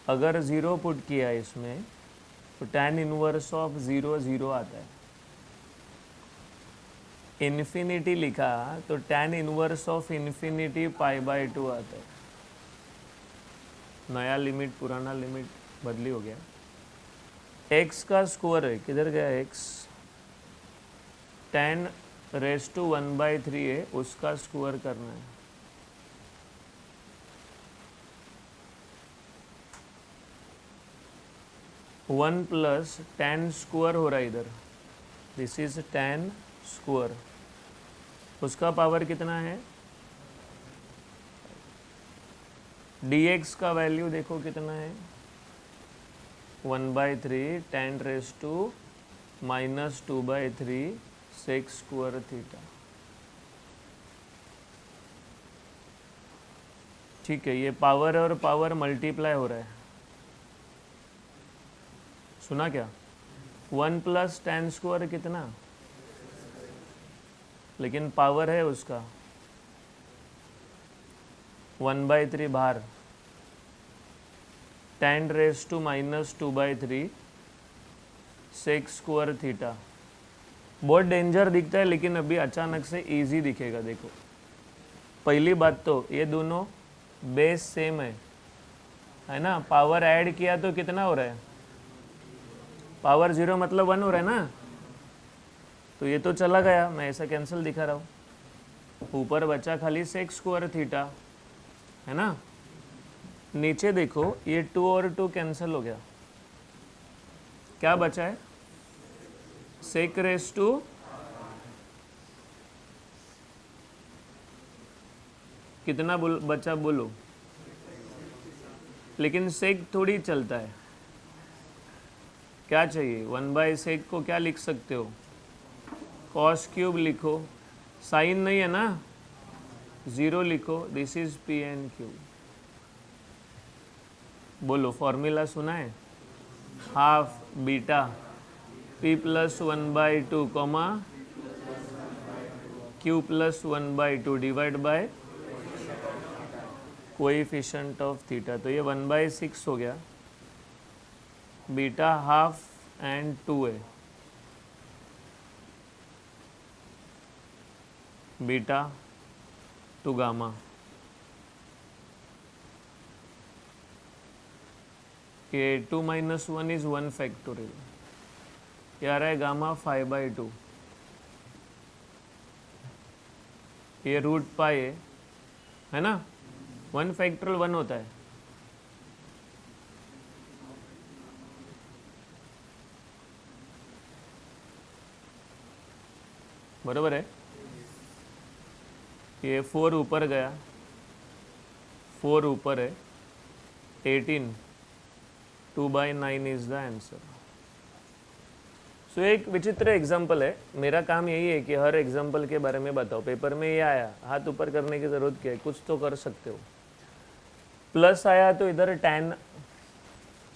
अगर 0 पुट किया इसमें तो tan इनवर्स ऑफ 0 0 आता है। इन्फिनिटी लिखा तो tan इनवर्स ऑफ इन्फिनिटी π/2 आता है। नया लिमिट पुराना लिमिट बदली हो गया। x का स्क्वायर है, किधर गया x? tan रेस टू 1/3 है, उसका स्क्वायर करना है। वन प्लस tan स्क्वायर हो रहा है इधर, दिस इज tan स्क्वायर, उसका पावर कितना है? dx का वैल्यू देखो कितना है, 1/3 tan raise to -2/3 sec square theta. ठीक है, ये पावर और पावर मल्टीप्लाई हो रहा है, सुना क्या? 1 प्लस tan स्क्वायर कितना, लेकिन पावर है उसका 1/3 बाहर, tan raise to minus 2/3 sec square theta. बहुत डेंजर दिखता है लेकिन अभी अचानक से इजी दिखेगा। देखो पहली बात तो ये दोनों बेस सेम है ना, पावर ऐड किया तो कितना हो रहा है, पावर 0 मतलब 1 हो रहा है ना, तो ये तो चला गया, मैं ऐसा कैंसिल दिखा रहा हूँ। ऊपर बचा खाली सेक स्क्वायर थीटा, है ना। नीचे देखो ये 2 और 2 कैंसिल हो गया, क्या बचा है, सेक रेस टू कितना बचा बोलो, लेकिन सेक थोड़ी चलता है, क्या चाहिए 1/सेक को क्या लिख सकते हो, कॉस क्यूब लिखो, साइन नहीं है ना, 0 लिखो, this is p and q. बोलो फॉर्मूला सुना है, half beta p plus 1/2 comma q plus 1/2 divide by coefficient of theta. तो ये 1/6 हो गया, बीटा हाफ एंड 2 है, बीटा टू गामा, ये 2 माइनस 1 इज 1 फैक्टोरियल, ये आ रहा है गामा 5/2, ये रूट पाई है ना, 1 फैक्टोरियल 1 होता है, बरोबर है। ये 4 ऊपर गया, 4 ऊपर है, 18, 2/9 इज द आंसर। सो एक विचित्र एग्जाम्पल है, मेरा काम यही है कि हर एग्जाम्पल के बारे में बताओ, पेपर में ये आया, हाथ ऊपर करने की ज़रूरत क्या है, कुछ तो कर सकते हो। प्लस आया तो इधर tan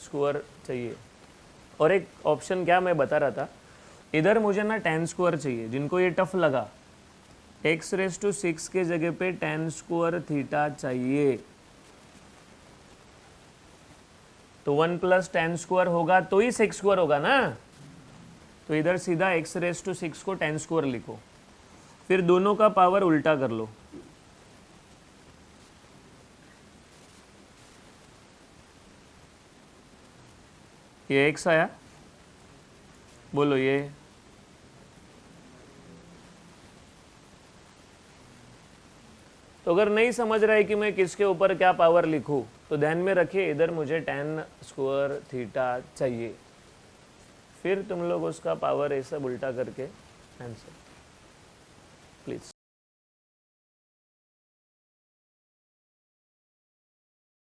स्क्वायर चाहिए, और एक ऑप्शन क्या मैं बता रहा था, इधर मुझे ना tan स्क्वायर चाहिए, जिनको ये टफ लगा, x⁻⁶ के जगह पे tan स्क्वायर थीटा चाहिए, तो 1 प्लस tan स्क्वायर होगा तो ही सेक स्क्वायर होगा ना, तो इधर सीधा x⁻⁶ को tan स्क्वायर लिखो, फिर दोनों का पावर उल्टा कर लो, ये x आया, बोलो ये, तो अगर नहीं समझ रहा है कि मैं किसके ऊपर क्या पावर लिखूं, तो ध्यान में रखिए इधर मुझे tan स्क्वायर थीटा चाहिए, फिर तुम लोग उसका पावर ऐसा उल्टा करके आंसर प्लीज।